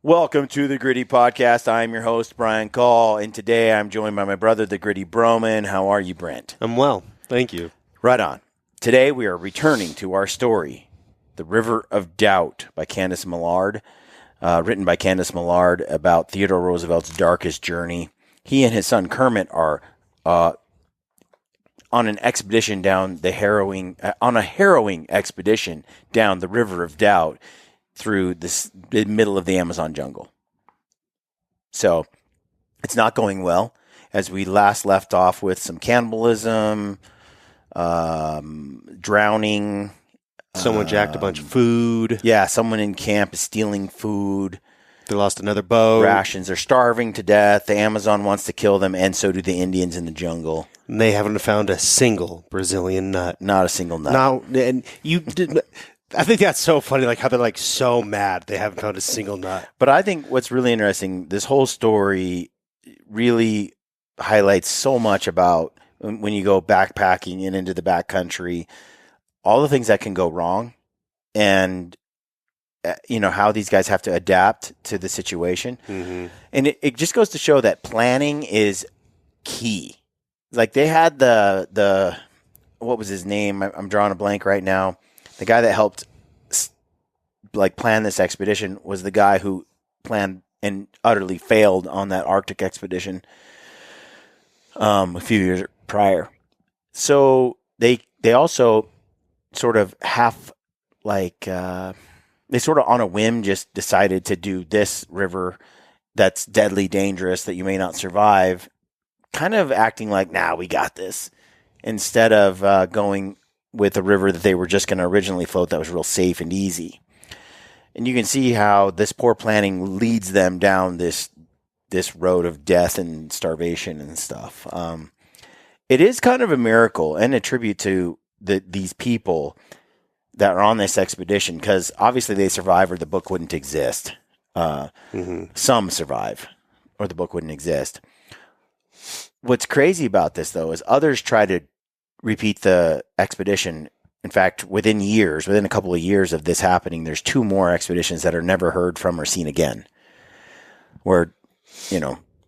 Welcome to the Gritty Podcast. I'm your host, Brian Call, and today I'm joined by my brother, the Gritty Broman. How are you, Brent? I'm well. Thank you. Right on. Today we are returning to our story, The River of Doubt by Candace Millard, written by Candace Millard about Theodore Roosevelt's darkest journey. He and his son Kermit are on an expedition down the harrowing expedition down the River of Doubt through the middle of the Amazon jungle. So it's not going well, as we last left off with some cannibalism, drowning. Someone jacked a bunch of food. Yeah, someone in camp is stealing food. They lost another boat. Rations. They're starving to death. The Amazon wants to kill them, and so do the Indians in the jungle. And they haven't found a single Brazilian nut. Not a single nut. Now, and you did. I think that's so funny, like how they're like so mad they haven't found a single nut. But I think what's really interesting, this whole story really highlights so much about when you go backpacking and into the backcountry, all the things that can go wrong, and how these guys have to adapt to the situation. Mm-hmm. And it just goes to show that planning is key. Like they had the what was his name? I'm drawing a blank right now. The guy that helped plan this expedition was the guy who planned and utterly failed on that Arctic expedition a few years prior. So they also sort of they sort of on a whim just decided to do this river that's deadly dangerous that you may not survive, kind of acting like, nah, we got this, instead of going with a river that they were just going to originally float that was real safe and easy. And you can see how this poor planning leads them down this road of death and starvation and stuff. It is kind of a miracle and a tribute to these people that are on this expedition, because obviously they survive or the book wouldn't exist. Some survive or the book wouldn't exist. What's crazy about this, though, is others try to repeat the expedition. In fact, within a couple of years of this happening, there's 2 more expeditions that are never heard from or seen again, where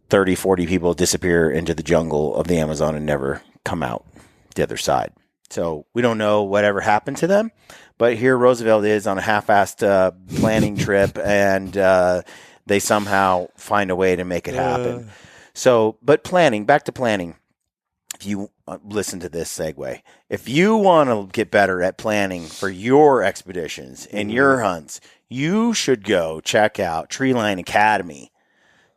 30, 40 people disappear into the jungle of the Amazon and never come out the other side. So we don't know whatever happened to them, but here Roosevelt is on a half-assed planning trip, and they somehow find a way to make it happen. So, but back to planning. If you listen to this segue, if you want to get better at planning for your expeditions and your hunts, you should go check out Treeline Academy.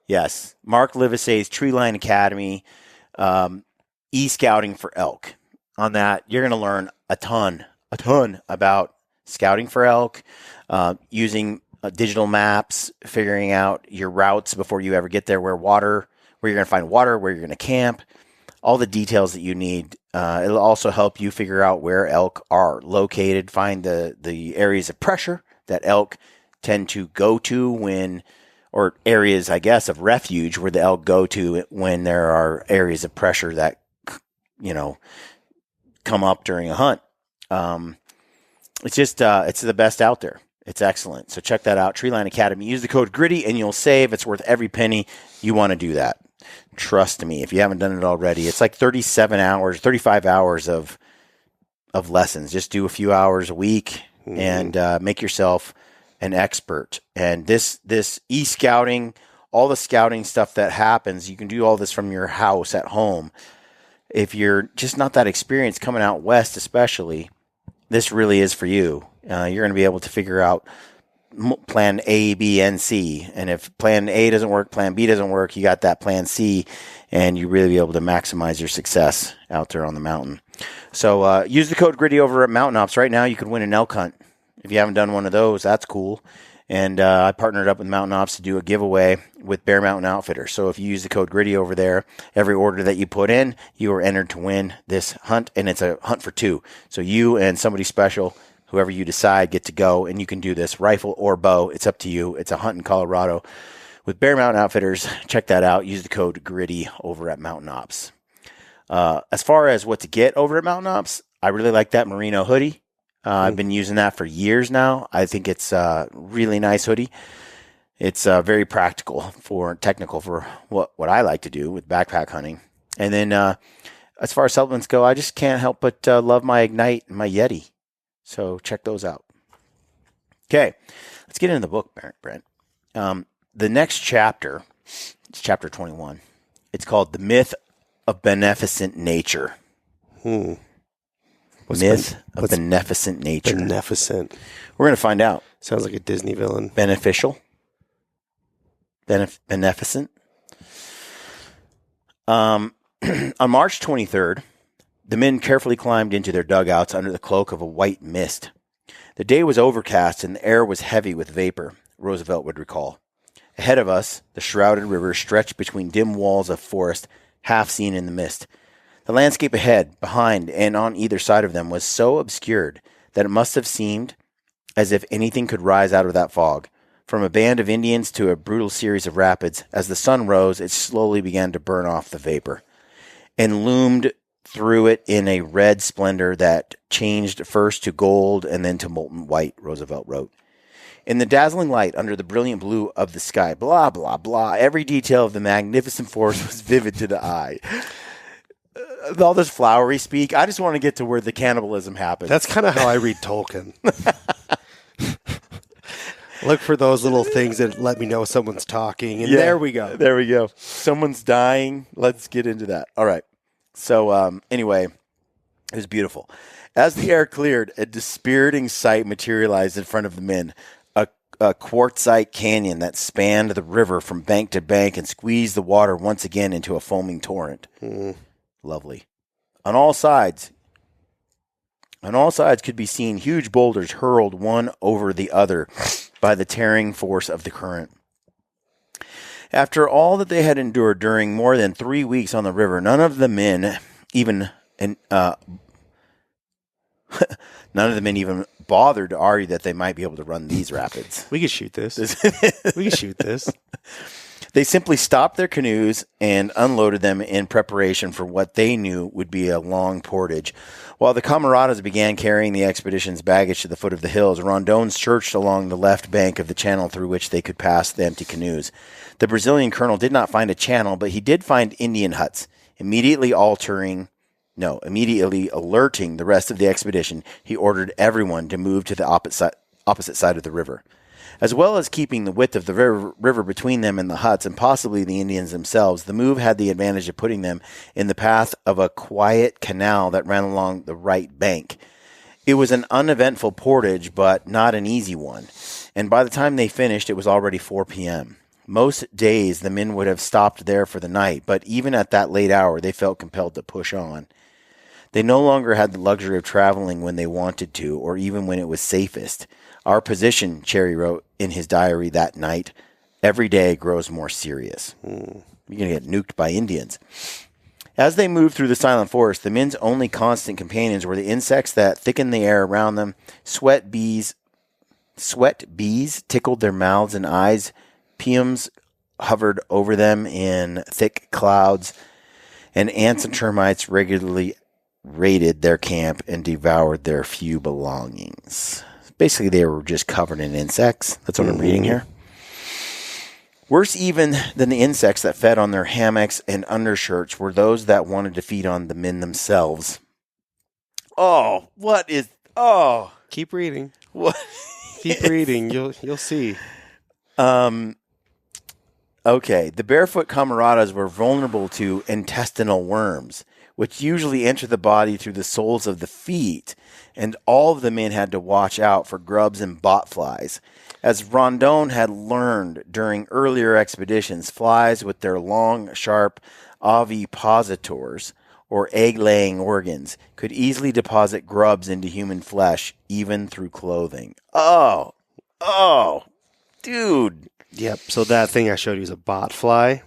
Yes, Mark Livesey's Treeline Academy, e-scouting for elk. On that, you're going to learn a ton about scouting for elk, using digital maps, figuring out your routes before you ever get there, where you're going to find water, where you're going to camp, all the details that you need. It'll also help you figure out where elk are located, find the areas of pressure that elk tend to go to or areas, I guess, of refuge where the elk go to when there are areas of pressure that, come up during a hunt. It's just, it's the best out there. It's excellent. So check that out. Treeline Academy. Use the code GRITTY and you'll save. It's worth every penny. You want to do that. Trust me, if you haven't done it already. It's like 35 hours of lessons. Just do a few hours a week and make yourself an expert. And this e-scouting, all the scouting stuff that happens, you can do all this from your house at home. If you're just not that experienced coming out west especially, this really is for you. You're going to be able to figure out plan A, B, and C. And if plan A doesn't work, plan B doesn't work, you got that plan C, and you really be able to maximize your success out there on the mountain. So use the code GRITTY over at Mountain Ops. Right now, you could win an elk hunt. If you haven't done one of those, that's cool. And I partnered up with Mountain Ops to do a giveaway with Bear Mountain Outfitters. So if you use the code GRITTY over there, every order that you put in, you are entered to win this hunt, and it's a hunt for 2. So you and somebody special, whoever you decide, get to go, and you can do this rifle or bow. It's up to you. It's a hunt in Colorado with Bear Mountain Outfitters. Check that out. Use the code GRITTY over at Mountain Ops. As far as what to get over at Mountain Ops, I really like that merino hoodie. I've been using that for years now. I think it's a really nice hoodie. It's very technical for what I like to do with backpack hunting. And then as far as supplements go, I just can't help but love my Ignite and my Yeti. So check those out. Okay, let's get into the book, Brent. The next chapter, it's chapter 21. It's called The Myth of Beneficent Nature. Myth of Beneficent Nature. Beneficent. We're going to find out. Sounds like a Disney villain. Beneficial. Beneficent. On March 23rd, the men carefully climbed into their dugouts under the cloak of a white mist. The day was overcast and the air was heavy with vapor, Roosevelt would recall. Ahead of us, the shrouded river stretched between dim walls of forest, half seen in the mist. The landscape ahead, behind, and on either side of them was so obscured that it must have seemed as if anything could rise out of that fog. From a band of Indians to a brutal series of rapids, as the sun rose, it slowly began to burn off the vapor and loomed through it in a red splendor that changed first to gold and then to molten white, Roosevelt wrote. In the dazzling light under the brilliant blue of the sky, blah, blah, blah, every detail of the magnificent forest was vivid to the eye. All this flowery speak, I just want to get to where the cannibalism happens. That's kind of how I read Tolkien. Look for those little things that let me know someone's talking, and there we go. There we go. Someone's dying. Let's get into that. All right. So anyway, it was beautiful. As the air cleared, a dispiriting sight materialized in front of the men. A quartzite canyon that spanned the river from bank to bank and squeezed the water once again into a foaming torrent. Lovely. On all sides could be seen huge boulders hurled one over the other by the tearing force of the current. After all that they had endured during more than 3 weeks on the river, none of the men even bothered to argue that they might be able to run these rapids. We could shoot this. We could shoot this. They simply stopped their canoes and unloaded them in preparation for what they knew would be a long portage. While the camaradas began carrying the expedition's baggage to the foot of the hills, Rondons churched along the left bank of the channel through which they could pass the empty canoes. The Brazilian colonel did not find a channel, but he did find Indian huts. Immediately alerting the rest of the expedition, he ordered everyone to move to the opposite side of the river. As well as keeping the width of the river between them and the huts, and possibly the Indians themselves, the move had the advantage of putting them in the path of a quiet canal that ran along the right bank. It was an uneventful portage, but not an easy one, and by the time they finished, it was already 4 p.m. Most days, the men would have stopped there for the night, but even at that late hour, they felt compelled to push on. They no longer had the luxury of traveling when they wanted to, or even when it was safest. Our position, Cherry wrote in his diary that night, every day grows more serious. You're going to get nuked by Indians. As they moved through the silent forest, the men's only constant companions were the insects that thickened the air around them. Sweat bees tickled their mouths and eyes. Piums hovered over them in thick clouds, and ants and termites regularly raided their camp and devoured their few belongings. Basically, they were just covered in insects. That's what I'm reading here. Worse even than the insects that fed on their hammocks and undershirts were those that wanted to feed on the men themselves. Keep reading. What? Keep reading. You'll see. Okay, the barefoot camaradas were vulnerable to intestinal worms, which usually enter the body through the soles of the feet, and all of the men had to watch out for grubs and botflies. As Rondon had learned during earlier expeditions, flies with their long, sharp ovipositors, or egg-laying organs, could easily deposit grubs into human flesh, even through clothing. Oh, dude. Yep, so that thing I showed you is a botfly.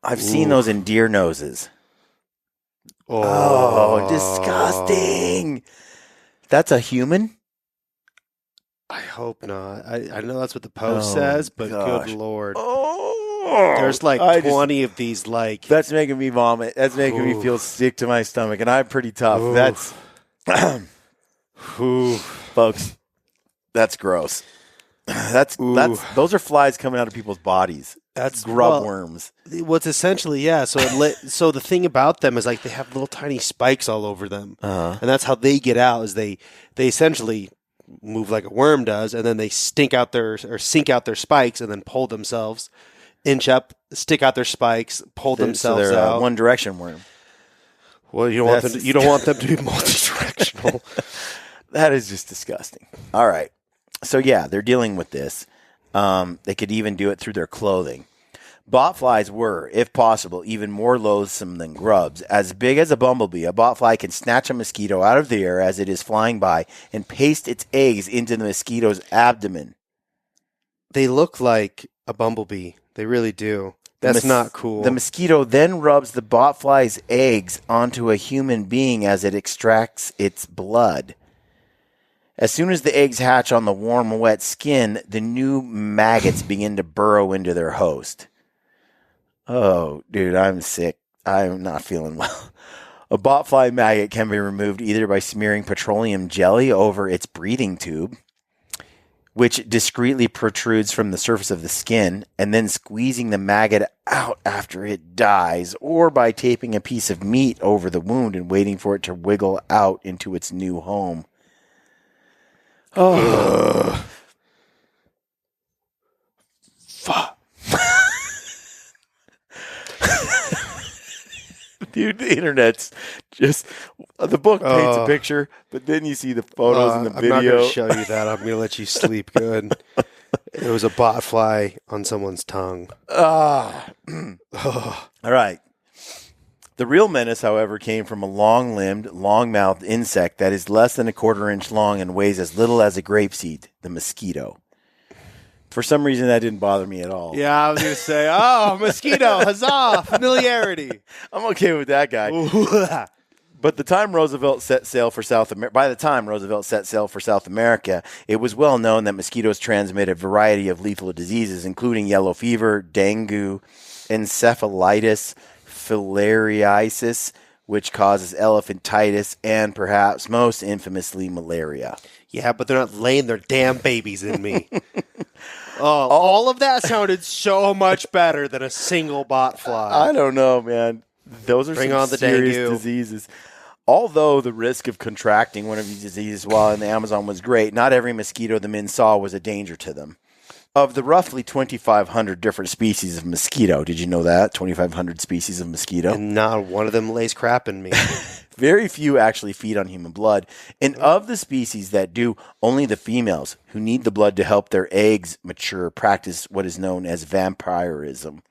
I've seen those in deer noses. Oh, disgusting. That's a human? I hope not. I know that's what the post says, but gosh. Good Lord. Oh, there's like 20 of these, like... That's making me vomit. That's making me feel sick to my stomach, and I'm pretty tough. That's... Folks, that's gross. Those are flies coming out of people's bodies. That's grub worms. What's essentially, yeah. So so the thing about them is like they have little tiny spikes all over them, and that's how they get out. Is they essentially move like a worm does, and then they sink out their spikes, and then pull themselves, inch up, stick out their spikes, pull themselves out. One direction worm. Well, you don't want them to be multi-directional. That is just disgusting. All right. So, yeah, they're dealing with this. They could even do it through their clothing. Botflies were, if possible, even more loathsome than grubs. As big as a bumblebee, a botfly can snatch a mosquito out of the air as it is flying by and paste its eggs into the mosquito's abdomen. They look like a bumblebee. They really do. That's not cool. The mosquito then rubs the botfly's eggs onto a human being as it extracts its blood. As soon as the eggs hatch on the warm, wet skin, the new maggots begin to burrow into their host. Oh, dude, I'm sick. I'm not feeling well. A botfly maggot can be removed either by smearing petroleum jelly over its breathing tube, which discreetly protrudes from the surface of the skin, and then squeezing the maggot out after it dies, or by taping a piece of meat over the wound and waiting for it to wiggle out into its new home. Oh. Fuck. Dude, the internet's just... the book paints a picture, but then you see the photos and the video. I'm not going to show you that. I'm going to let you sleep good. It was a botfly on someone's tongue. All right. The real menace, however, came from a long-limbed, long-mouthed insect that is less than a quarter-inch long and weighs as little as a grapeseed, the mosquito. For some reason, that didn't bother me at all. Yeah, I was going to say, mosquito, huzzah, familiarity. I'm okay with that guy. But by the time Roosevelt set sail for South America, it was well known that mosquitoes transmit a variety of lethal diseases, including yellow fever, dengue, encephalitis, filariasis, which causes elephantitis, and perhaps most infamously malaria. Yeah, but they're not laying their damn babies in me. All of that sounded so much better than a single botfly. I don't know, man. Those are some serious diseases. Although the risk of contracting one of these diseases while in the Amazon was great, not every mosquito the men saw was a danger to them. Of the roughly 2,500 different species of mosquito, did you know that? 2,500 species of mosquito. And not one of them lays crap in me. Very few actually feed on human blood. And of the species that do, only the females who need the blood to help their eggs mature practice what is known as vampirism.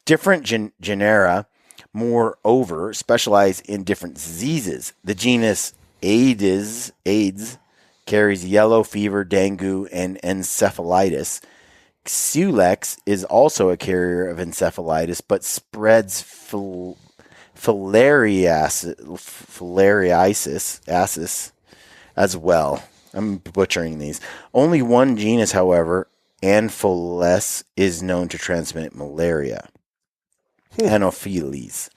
Different genera, moreover, specialize in different diseases. The genus AIDS carries yellow fever, dengue, and encephalitis. Culex is also a carrier of encephalitis, but spreads filariasis as well. I'm butchering these. Only one genus, however, Anopheles, is known to transmit malaria. Anopheles.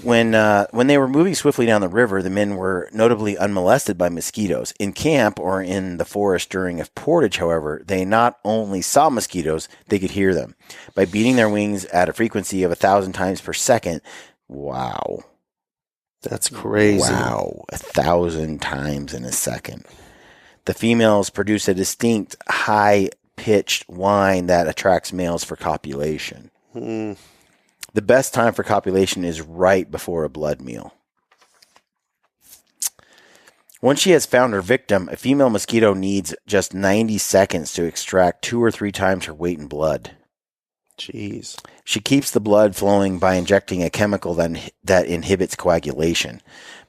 When they were moving swiftly down the river, the men were notably unmolested by mosquitoes. In camp or in the forest during a portage, however, they not only saw mosquitoes, they could hear them. By beating their wings at a frequency of 1,000 times per second, wow. That's crazy. Wow, 1,000 times in a second. The females produce a distinct, high-pitched whine that attracts males for copulation. The best time for copulation is right before a blood meal. Once she has found her victim, a female mosquito needs just 90 seconds to extract 2 or 3 times her weight in blood. Jeez. She keeps the blood flowing by injecting a chemical that inhibits coagulation.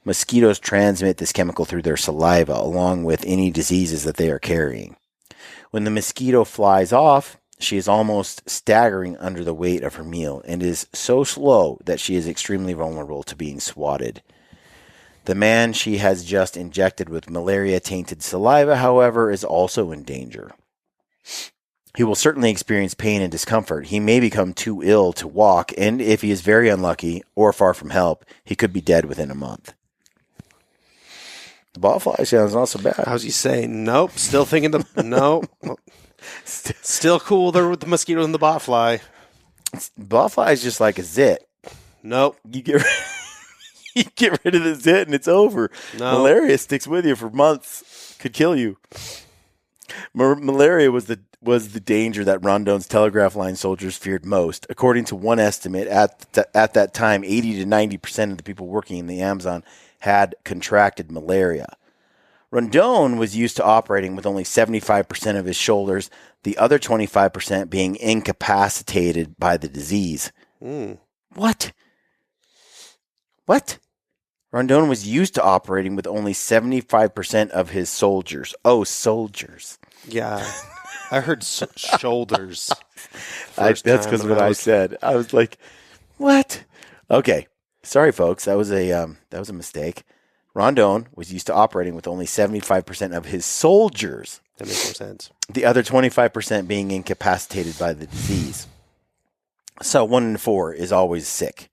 Mosquitoes transmit this chemical through their saliva, along with any diseases that they are carrying. When the mosquito flies off, she is almost staggering under the weight of her meal and is so slow that she is extremely vulnerable to being swatted. The man she has just injected with malaria-tainted saliva, however, is also in danger. He will certainly experience pain and discomfort. He may become too ill to walk, and if he is very unlucky or far from help, he could be dead within a month. The botfly sounds not so bad. How's he saying? Nope. Still thinking no. Still cool there with the mosquito and the botfly. Botfly is just like a zit. Nope. You get rid of the zit and it's over. No. Malaria sticks with you for months. Could kill you. Malaria was the danger that Rondon's telegraph line soldiers feared most. According to one estimate, at that time, 80 to 90% of the people working in the Amazon had contracted malaria. Rondon was used to operating with only 75% of his shoulders, the other 25% being incapacitated by the disease. What? Rondon was used to operating with only 75% of his soldiers. Oh, soldiers. Yeah. I heard shoulders. That's because of what I said. I was like, what? Okay. Sorry, folks. That was a mistake. Rondon was used to operating with only 75% of his soldiers. That makes more sense. The other 25% being incapacitated by the disease. So 1 in 4 is always sick.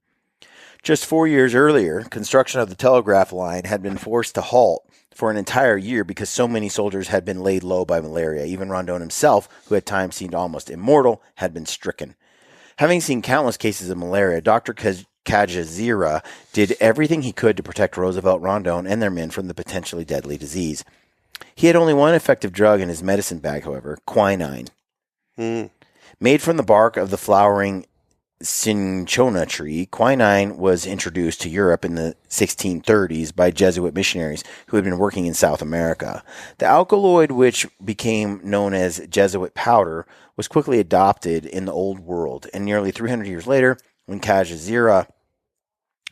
Just 4 years earlier, construction of the telegraph line had been forced to halt for an entire year because so many soldiers had been laid low by malaria. Even Rondon himself, who at times seemed almost immortal, had been stricken. Having seen countless cases of malaria, Dr. Kajazira did everything he could to protect Roosevelt, Rondon, and their men from the potentially deadly disease. He had only one effective drug in his medicine bag, however, quinine. Made from the bark of the flowering cinchona tree, quinine was introduced to Europe in the 1630s by Jesuit missionaries who had been working in South America. The alkaloid, which became known as Jesuit powder, was quickly adopted in the Old World, and nearly 300 years later, when Kajazira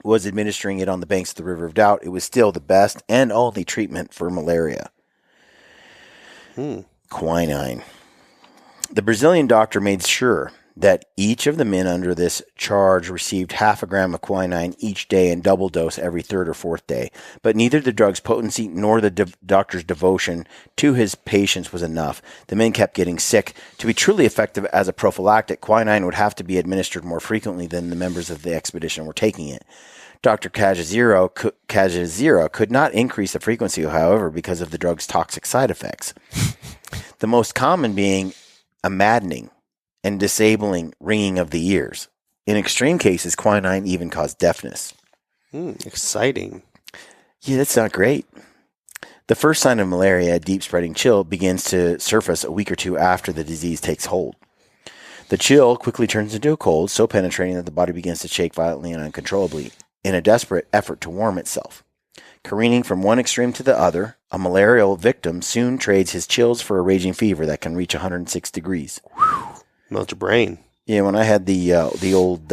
was administering it on the banks of the River of Doubt, it was still the best and only treatment for malaria. Quinine. The Brazilian doctor made sure that each of the men under this charge received half a gram of quinine each day and double dose every third or fourth day. But neither the drug's potency nor the doctor's devotion to his patients was enough. The men kept getting sick. To be truly effective as a prophylactic, quinine would have to be administered more frequently than the members of the expedition were taking it. Dr. Kajazira could not increase the frequency, however, because of the drug's toxic side effects. The most common being a maddening and disabling ringing of the ears. In extreme cases, quinine even caused deafness. Exciting. Yeah, that's not great. The first sign of malaria, a deep spreading chill, begins to surface a week or two after the disease takes hold. The chill quickly turns into a cold, so penetrating that the body begins to shake violently and uncontrollably in a desperate effort to warm itself. Careening from one extreme to the other, a malarial victim soon trades his chills for a raging fever that can reach 106 degrees. Melt your brain. Yeah, when I had the old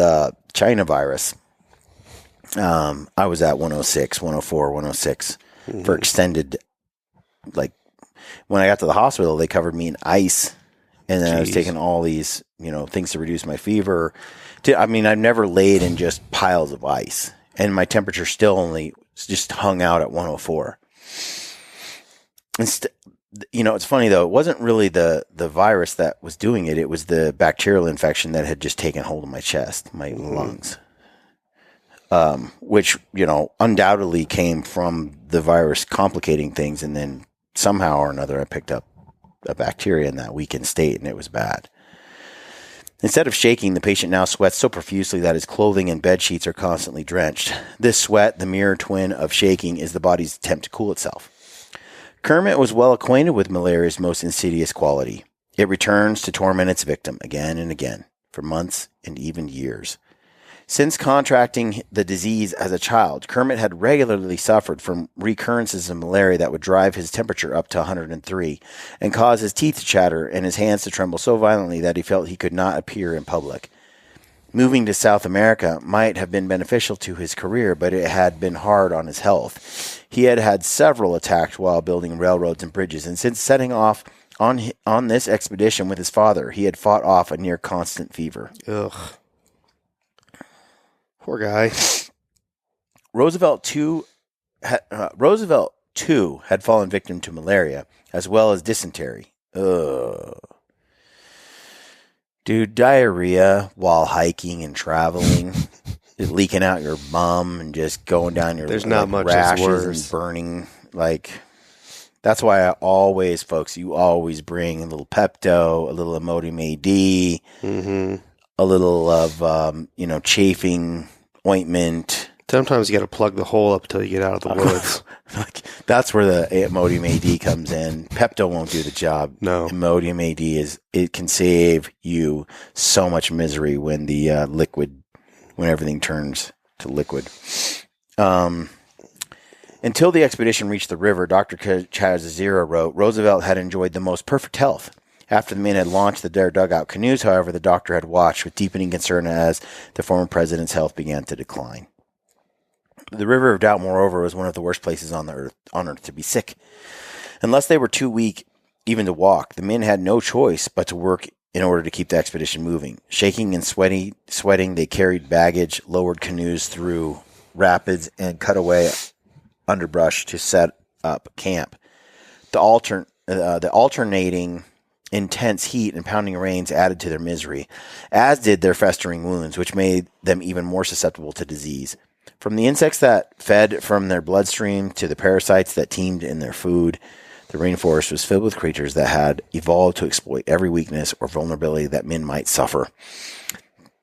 China virus, I was at 106, 104, 106 for extended, like, when I got to the hospital, they covered me in ice, and then I was taking all these, things to reduce my fever. I've never laid in just piles of ice, and my temperature still only just hung out at 104. It's funny, though. It wasn't really the virus that was doing it. It was the bacterial infection that had just taken hold of my chest, my lungs, which, undoubtedly came from the virus complicating things. And then somehow or another, I picked up a bacteria in that weakened state, and it was bad. Instead of shaking, the patient now sweats so profusely that his clothing and bed sheets are constantly drenched. This sweat, the mirror twin of shaking, is the body's attempt to cool itself. Kermit was well acquainted with malaria's most insidious quality. It returns to torment its victim again and again, for months and even years. Since contracting the disease as a child, Kermit had regularly suffered from recurrences of malaria that would drive his temperature up to 103 and cause his teeth to chatter and his hands to tremble so violently that he felt he could not appear in public. Moving to South America might have been beneficial to his career, but it had been hard on his health. He had had several attacks while building railroads and bridges, and since setting off on this expedition with his father, he had fought off a near constant fever. Ugh. Poor guy. Roosevelt, too, had fallen victim to malaria, as well as dysentery. Ugh. Dude, diarrhea while hiking and traveling, leaking out your bum and just going down your There's not much that's rashes worse. and burning. Like, that's why I always, folks, you always bring a little Pepto, a little Imodium AD, a little of, chafing ointment. Sometimes you got to plug the hole up until you get out of the woods. That's where the Imodium AD comes in. Pepto won't do the job. No. Imodium AD it can save you so much misery when the when everything turns to liquid. Until the expedition reached the river, Dr. Chazazira wrote, Roosevelt had enjoyed the most perfect health. After the men had launched their dugout canoes, however, the doctor had watched with deepening concern as the former president's health began to decline. The River of Doubt, moreover, was one of the worst places on earth to be sick. Unless they were too weak even to walk, the men had no choice but to work in order to keep the expedition moving. Shaking and sweating, they carried baggage, lowered canoes through rapids, and cut away underbrush to set up camp. The alternating intense heat and pounding rains added to their misery, as did their festering wounds, which made them even more susceptible to disease. From the insects that fed from their bloodstream to the parasites that teemed in their food, the rainforest was filled with creatures that had evolved to exploit every weakness or vulnerability that men might suffer.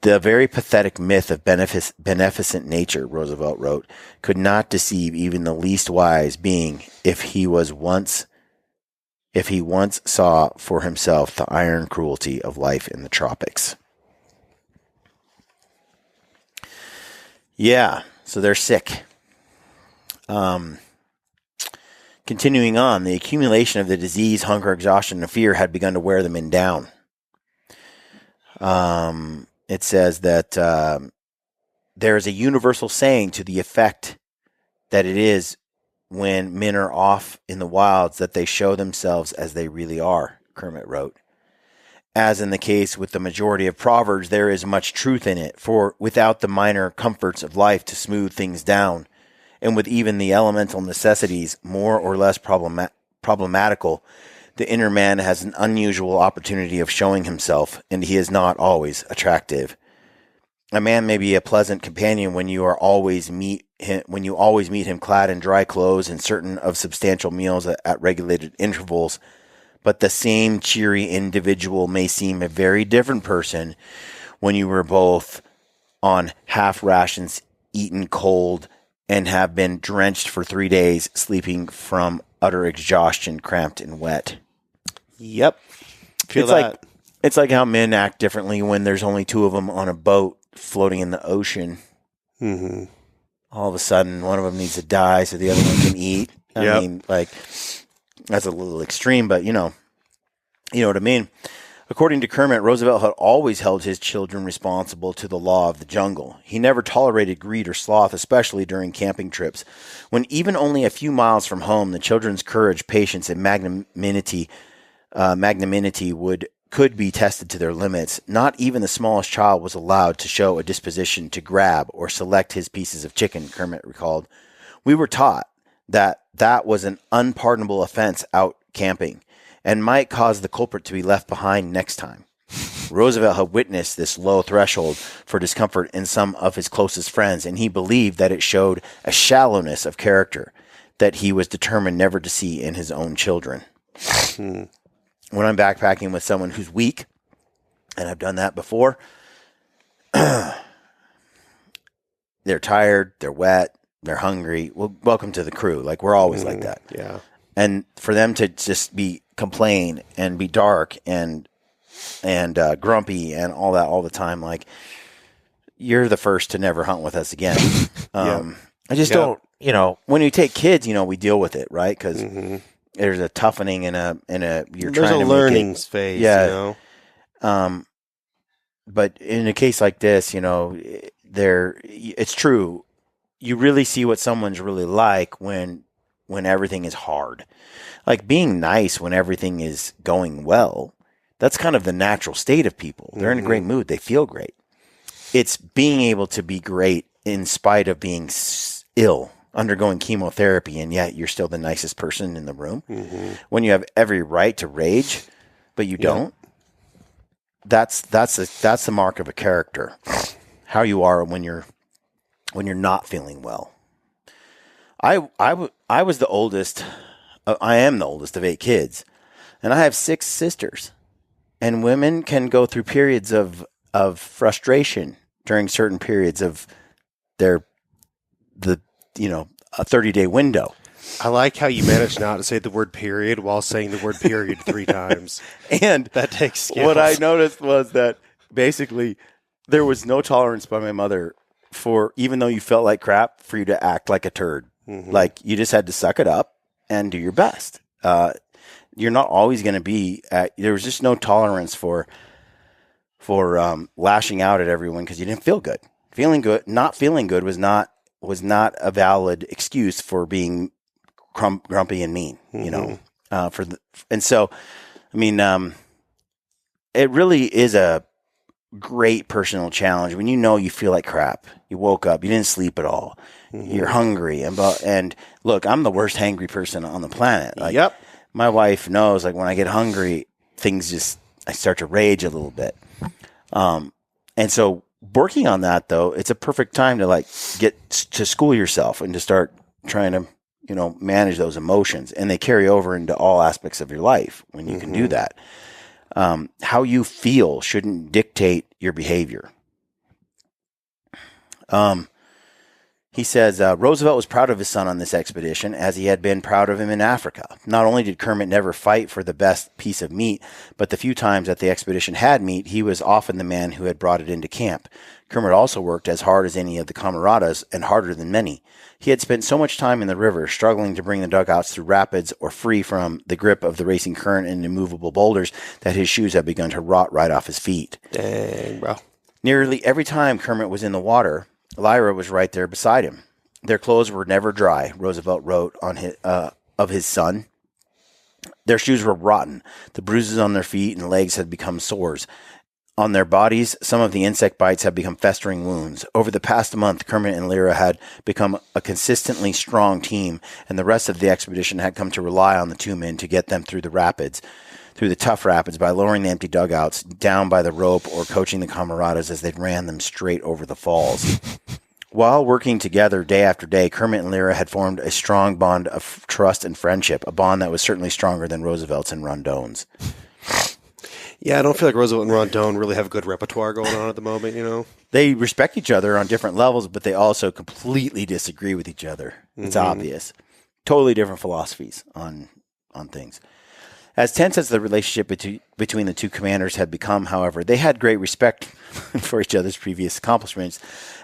The very pathetic myth of beneficent nature, Roosevelt wrote, could not deceive even the least wise being if he once saw for himself the iron cruelty of life in the tropics. Yeah, so they're sick. Continuing on, the accumulation of the disease, hunger, exhaustion, and fear had begun to wear the men down. It says that there is a universal saying to the effect that it is when men are off in the wilds that they show themselves as they really are, Kermit wrote. As in the case with the majority of proverbs, there is much truth in it, for without the minor comforts of life to smooth things down, and with even the elemental necessities more or less problematical, the inner man has an unusual opportunity of showing himself, and he is not always attractive. A man may be a pleasant companion when you always meet him clad in dry clothes and certain of substantial meals at regulated intervals, but the same cheery individual may seem a very different person when you were both on half rations, eaten cold, and have been drenched for 3 days, sleeping from utter exhaustion, cramped and wet. Yep. It's like how men act differently when there's only two of them on a boat floating in the ocean. Mm-hmm. All of a sudden, one of them needs to die so the other one can eat. I mean, like, that's a little extreme, but you know what I mean. According to Kermit, Roosevelt had always held his children responsible to the law of the jungle. He never tolerated greed or sloth, especially during camping trips. When even only a few miles from home, the children's courage, patience, and magnanimity could be tested to their limits. Not even the smallest child was allowed to show a disposition to grab or select his pieces of chicken, Kermit recalled. We were taught that was an unpardonable offense out camping, and might cause the culprit to be left behind next time. Roosevelt had witnessed this low threshold for discomfort in some of his closest friends, and he believed that it showed a shallowness of character that he was determined never to see in his own children. When I'm backpacking with someone who's weak, and I've done that before, they're tired, they're wet, they're hungry. Well, welcome to the crew. Like, we're always like that. Yeah. And for them to just complain and be dark and grumpy and all that all the time, like, you're the first to never hunt with us again. I just don't, when you take kids, we deal with it, right? Because there's a toughening and there's trying to learning phase, yeah. But in a case like this, it's true. You really see what someone's really like when everything is hard. Like, being nice when everything is going well, that's kind of the natural state of people. They're in a great mood. They feel great. It's being able to be great in spite of being ill, undergoing chemotherapy, and yet you're still the nicest person in the room. When you have every right to rage, but you don't. That's the mark of a character. How you are when you're not feeling well. I was the oldest. I am the oldest of 8 kids, and I have 6 sisters. And women can go through periods of frustration during certain periods of a 30-day window. I like how you managed not to say the word period while saying the word period 3 times. And that takes skills. What I noticed was that basically there was no tolerance by my mother for, even though you felt like crap, for you to act like a turd. Mm-hmm. Like, you just had to suck it up and do your best. You're not always going to be there was just no tolerance for lashing out at everyone because you didn't feel good. Not feeling good was not a valid excuse for being grumpy and mean. Mm-hmm. And so, I mean, it really is a great personal challenge when you feel like crap. You woke up, you didn't sleep at all. Mm-hmm. You're hungry, and look, I'm the worst hangry person on the planet. Like, yep. My wife knows, like, when I get hungry, I start to rage a little bit. And so working on that, though, it's a perfect time to, like, get to school yourself and to start trying to, manage those emotions. And they carry over into all aspects of your life when you can do that. How you feel shouldn't dictate your behavior. He says, Roosevelt was proud of his son on this expedition, as he had been proud of him in Africa. Not only did Kermit never fight for the best piece of meat, but the few times that the expedition had meat, he was often the man who had brought it into camp. Kermit also worked as hard as any of the camaradas, and harder than many. He had spent so much time in the river, struggling to bring the dugouts through rapids or free from the grip of the racing current and immovable boulders, that his shoes had begun to rot right off his feet. Dang, bro. Nearly every time Kermit was in the water, Lyra was right there beside him. Their clothes were never dry, Roosevelt wrote of his son. Their shoes were rotten. The bruises on their feet and legs had become sores. On their bodies, some of the insect bites had become festering wounds. Over the past month, Kermit and Lyra had become a consistently strong team, and the rest of the expedition had come to rely on the 2 men to get them through the tough rapids, by lowering the empty dugouts down by the rope or coaching the camaradas as they ran them straight over the falls. While working together day after day, Kermit and Lyra had formed a strong bond of trust and friendship, a bond that was certainly stronger than Roosevelt's and Rondon's. Yeah, I don't feel like Roosevelt and Rondon really have a good repertoire going on at the moment, They respect each other on different levels, but they also completely disagree with each other. It's obvious. Totally different philosophies on things. As tense as the relationship between the 2 commanders had become, however, they had great respect for each other's previous accomplishments,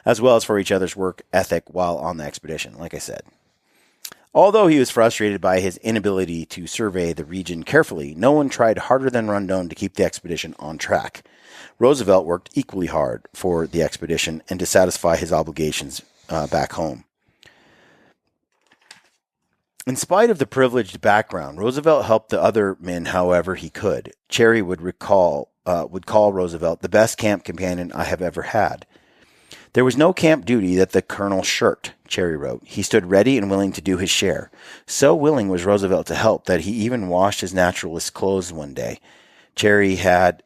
as well as for each other's work ethic while on the expedition, like I said. Although he was frustrated by his inability to survey the region carefully, no one tried harder than Rondon to keep the expedition on track. Roosevelt worked equally hard for the expedition and to satisfy his obligations back home. In spite of the privileged background, Roosevelt helped the other men however he could. Cherry would call Roosevelt the best camp companion I have ever had. There was no camp duty that the colonel shirked, Cherry wrote. He stood ready and willing to do his share. So willing was Roosevelt to help that he even washed his naturalist clothes one day. Cherry had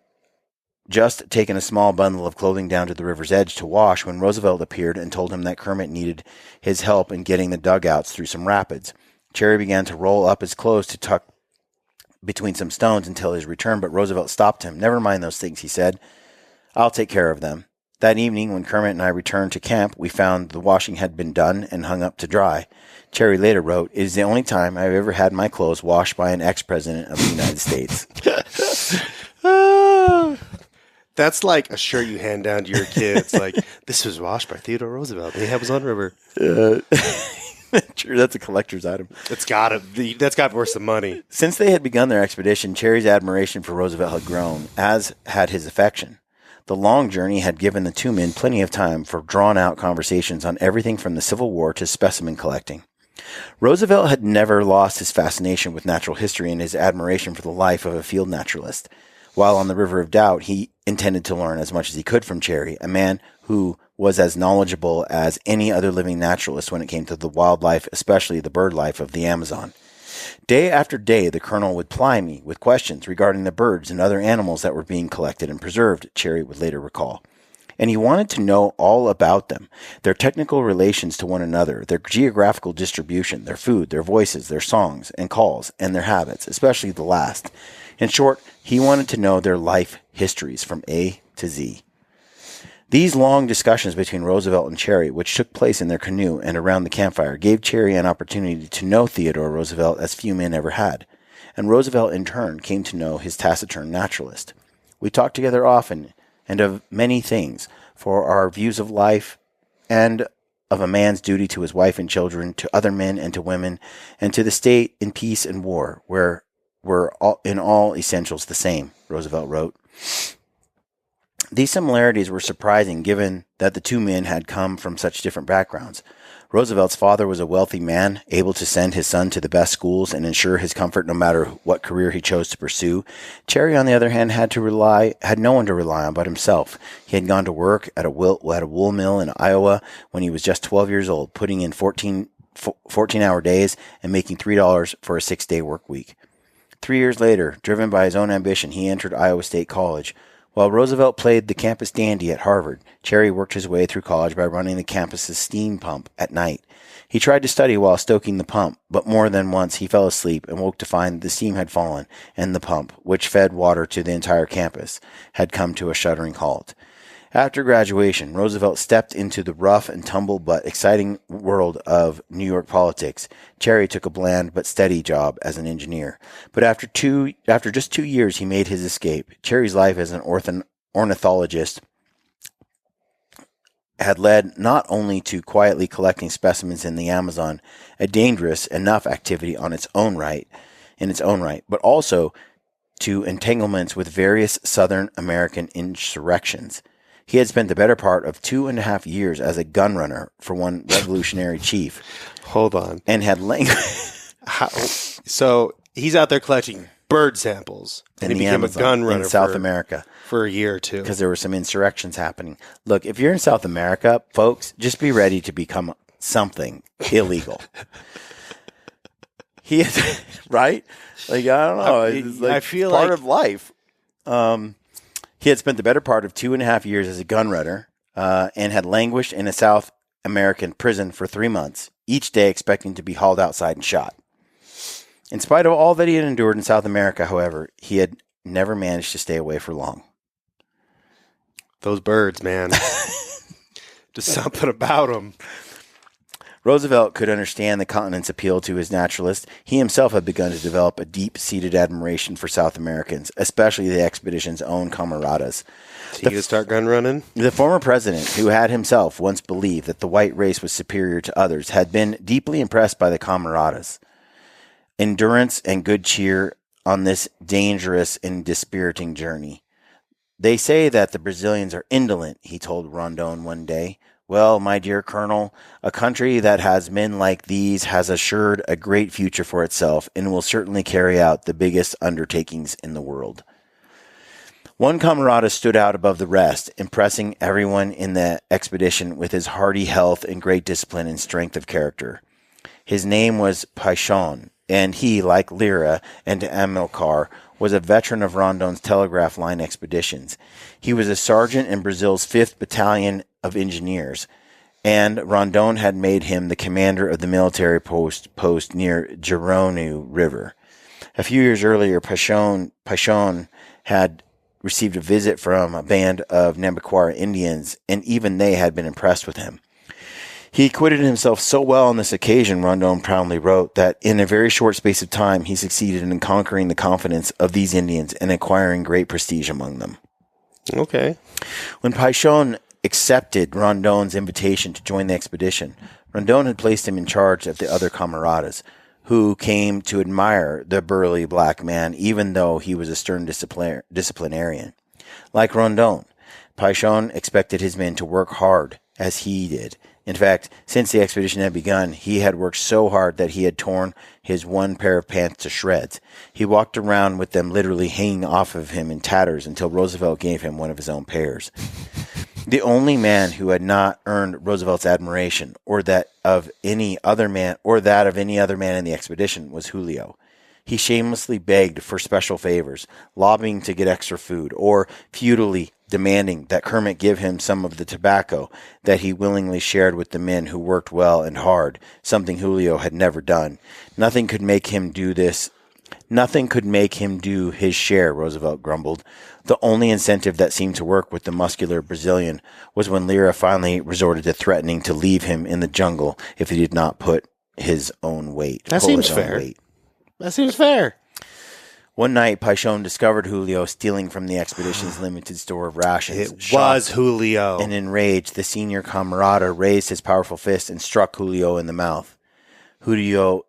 just taken a small bundle of clothing down to the river's edge to wash when Roosevelt appeared and told him that Kermit needed his help in getting the dugouts through some rapids. Cherry began to roll up his clothes to tuck between some stones until his return, but Roosevelt stopped him. Never mind those things, he said. I'll take care of them. That evening, when Kermit and I returned to camp, we found the washing had been done and hung up to dry. Cherry later wrote, "It is the only time I've ever had my clothes washed by an ex-president of the United States." That's like a shirt you hand down to your kids. Like, this was washed by Theodore Roosevelt. And he was on river. Sure, that's a collector's item. That's got to be worth some money. Since they had begun their expedition, Cherry's admiration for Roosevelt had grown, as had his affection. The long journey had given the 2 men plenty of time for drawn-out conversations on everything from the Civil War to specimen collecting. Roosevelt had never lost his fascination with natural history and his admiration for the life of a field naturalist. While on the River of Doubt, he intended to learn as much as he could from Cherry, a man who was as knowledgeable as any other living naturalist when it came to the wildlife, especially the bird life of the Amazon. Day after day, the colonel would ply me with questions regarding the birds and other animals that were being collected and preserved, Cherry would later recall. And he wanted to know all about them, their technical relations to one another, their geographical distribution, their food, their voices, their songs and calls, and their habits, especially the last. In short, he wanted to know their life histories from A to Z. These long discussions between Roosevelt and Cherry, which took place in their canoe and around the campfire, gave Cherry an opportunity to know Theodore Roosevelt as few men ever had. And Roosevelt, in turn, came to know his taciturn naturalist. We talked together often, and of many things, for our views of life and of a man's duty to his wife and children, to other men and to women, and to the state in peace and war, where we're in all essentials the same, Roosevelt wrote. These similarities were surprising given that the two men had come from such different backgrounds. Roosevelt's father was a wealthy man, able to send his son to the best schools and ensure his comfort no matter what career he chose to pursue. Cherry, on the other hand, had no one to rely on but himself. He had gone to work at a wool mill in Iowa when he was just 12 years old, putting in 14-hour days and making $3 for a 6-day work week. 3 years later, driven by his own ambition, he entered Iowa State College. While Roosevelt played the campus dandy at Harvard, Cherry worked his way through college by running the campus's steam pump at night. He tried to study while stoking the pump, but more than once he fell asleep and woke to find the steam had fallen and the pump, which fed water to the entire campus, had come to a shuddering halt. After graduation, Roosevelt stepped into the rough and tumble but exciting world of New York politics. Cherry took a bland but steady job as an engineer. But after just 2 years, he made his escape. Cherry's life as an ornithologist had led not only to quietly collecting specimens in the Amazon, a dangerous enough activity in its own right, but also to entanglements with various Southern American insurrections. He had spent the better part of 2.5 years as a gun runner for one revolutionary chief. Hold on. And had So he's out there collecting bird samples, and he became Amazon, a gun runner in South America for a year or two. Because there were some insurrections happening. Look, if you're in South America, folks, just be ready to become something illegal. He had, right? Like, I don't know. It's like I feel part like of life. He had spent the better part of 2.5 years as a gun runner and had languished in a South American prison for 3 months, each day expecting to be hauled outside and shot. In spite of all that he had endured in South America, however, he had never managed to stay away for long. Those birds, man. Just something about them. Roosevelt could understand the continent's appeal to his naturalist. He himself had begun to develop a deep-seated admiration for South Americans, especially the expedition's own camaradas. So you gonna start gun running? The former president, who had himself once believed that the white race was superior to others, had been deeply impressed by the camaradas' endurance and good cheer on this dangerous and dispiriting journey. They say that the Brazilians are indolent, he told Rondon one day. Well, my dear Colonel, a country that has men like these has assured a great future for itself and will certainly carry out the biggest undertakings in the world. One camarada stood out above the rest, impressing everyone in the expedition with his hearty health and great discipline and strength of character. His name was Pichon, and he, like Lyra and Amilcar, was a veteran of Rondon's telegraph line expeditions. He was a sergeant in Brazil's 5th Battalion of Engineers, and Rondon had made him the commander of the military post near Jeronu River. A few years earlier, Pichon had received a visit from a band of Nhambiquara Indians, and even they had been impressed with him. He acquitted himself so well on this occasion, Rondon proudly wrote, that in a very short space of time he succeeded in conquering the confidence of these Indians and acquiring great prestige among them. Okay. When Pichon accepted Rondon's invitation to join the expedition, Rondon had placed him in charge of the other camaradas, who came to admire the burly black man, even though he was a stern disciplinarian. Like Rondon, Pichon expected his men to work hard, as he did. In fact, since the expedition had begun, he had worked so hard that he had torn his one pair of pants to shreds. He walked around with them literally hanging off of him in tatters until Roosevelt gave him one of his own pairs. The only man who had not earned Roosevelt's admiration, or that of any other man in the expedition, was Julio. He shamelessly begged for special favors, lobbying to get extra food, or futilely demanding that Kermit give him some of the tobacco that he willingly shared with the men who worked well and hard, something Julio had never done. Nothing could make him do this. Nothing could make him do his share, Roosevelt grumbled. The only incentive that seemed to work with the muscular Brazilian was when Lyra finally resorted to threatening to leave him in the jungle if he did not put his own weight. That seems fair. That seems fair. One night, Paixão discovered Julio stealing from the expedition's limited store of rations. It was Julio. And enraged, the senior camarada raised his powerful fist and struck Julio in the mouth. Julio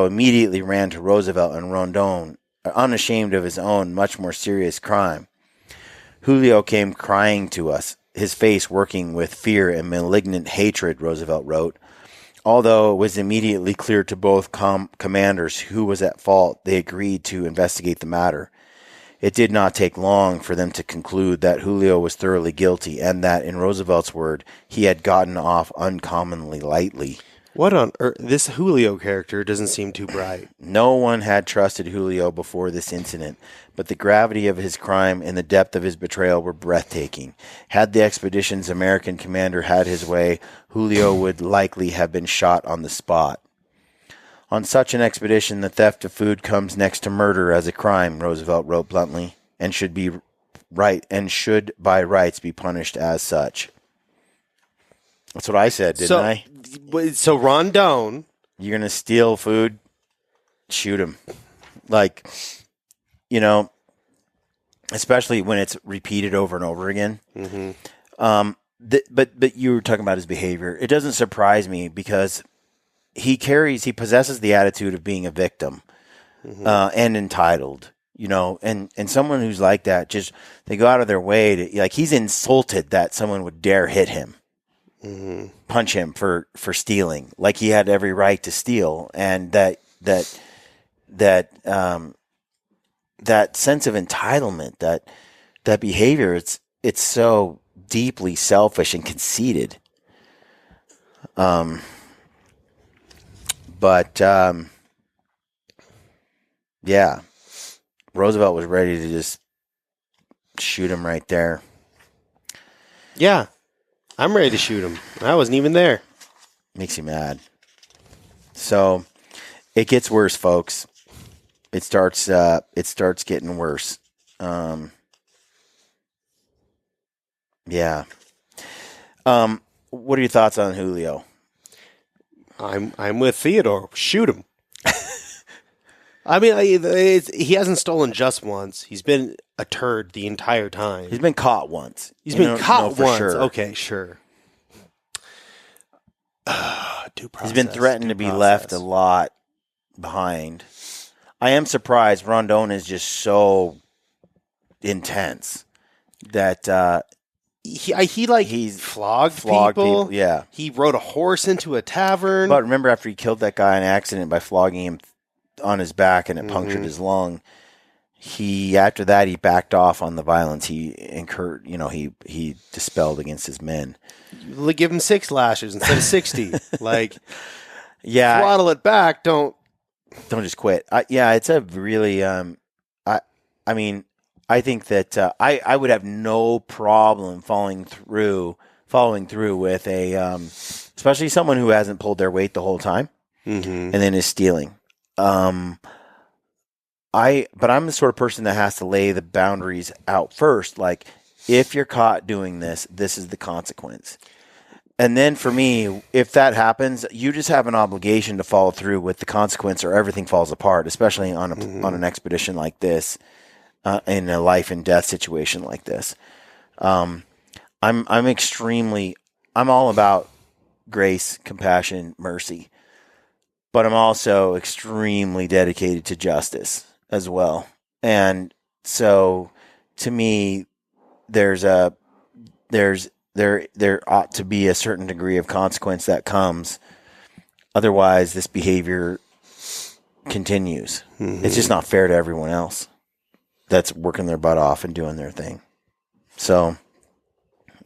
immediately ran to Roosevelt and Rondon, unashamed of his own much more serious crime. Julio came crying to us, his face working with fear and malignant hatred, Roosevelt wrote. Although it was immediately clear to both commanders who was at fault, they agreed to investigate the matter. It did not take long for them to conclude that Julio was thoroughly guilty and that, in Roosevelt's word, he had gotten off uncommonly lightly. What on earth? This Julio character doesn't seem too bright. No one had trusted Julio before this incident, but the gravity of his crime and the depth of his betrayal were breathtaking. Had the expedition's American commander had his way, Julio would likely have been shot on the spot. On such an expedition, the theft of food comes next to murder as a crime, Roosevelt wrote bluntly, and should by rights be punished as such. That's what I said, didn't I? So Rondon, you're going to steal food, shoot him. Especially when it's repeated over and over again. Mm-hmm. But you were talking about his behavior. It doesn't surprise me because he possesses the attitude of being a victim, and entitled, and someone who's like that, they go out of their way to, he's insulted that someone would dare hit him. Mm-hmm. Punch him for stealing, like he had every right to steal, and that sense of entitlement, that behavior, it's so deeply selfish and conceited. Yeah, Roosevelt was ready to just shoot him right there. Yeah. I'm ready to shoot him. I wasn't even there. Makes you mad. So it gets worse, folks. It starts getting worse. Yeah. What are your thoughts on Julio? I'm with Theodore. Shoot him. I mean, he hasn't stolen just once. He's been a turd the entire time. He's been caught once. He's been caught once. Sure. Okay, sure. Due process. He's been threatened to be left a lot behind. I am surprised. Rondon is just so intense that he's flogged people. Yeah, he rode a horse into a tavern. But remember, after he killed that guy in accident by flogging him on his back and it punctured his lung, after that he backed off on the violence he incurred. He dispelled against his men. Give him 6 lashes instead of 60. Yeah, throttle it back. Don't just quit. It's a really. I mean, I think that I would have no problem following through with a, especially someone who hasn't pulled their weight the whole time, and then is stealing. But I'm the sort of person that has to lay the boundaries out first. Like, if you're caught doing this, this is the consequence. And then for me, if that happens, you just have an obligation to follow through with the consequence, or everything falls apart, especially on an expedition like this, in a life and death situation like this. I'm all about grace, compassion, mercy, but I'm also extremely dedicated to justice as well. And so, to me, there ought to be a certain degree of consequence that comes. Otherwise, this behavior continues. It's just not fair to everyone else that's working their butt off and doing their thing. So,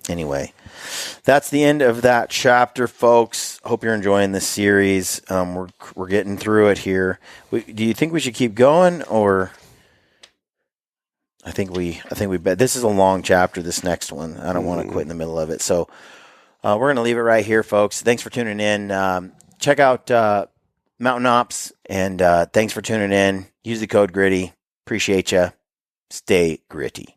anyway, that's the end of that chapter, folks. Hope you're enjoying this series. We're getting through it here. Do you think we should keep going, or? I think we bet this is a long chapter. This next one, I don't want to quit in the middle of it. So we're going to leave it right here, folks. Thanks for tuning in. Check out Mountain Ops, and thanks for tuning in. Use the code GRITTY. Appreciate you. Stay gritty.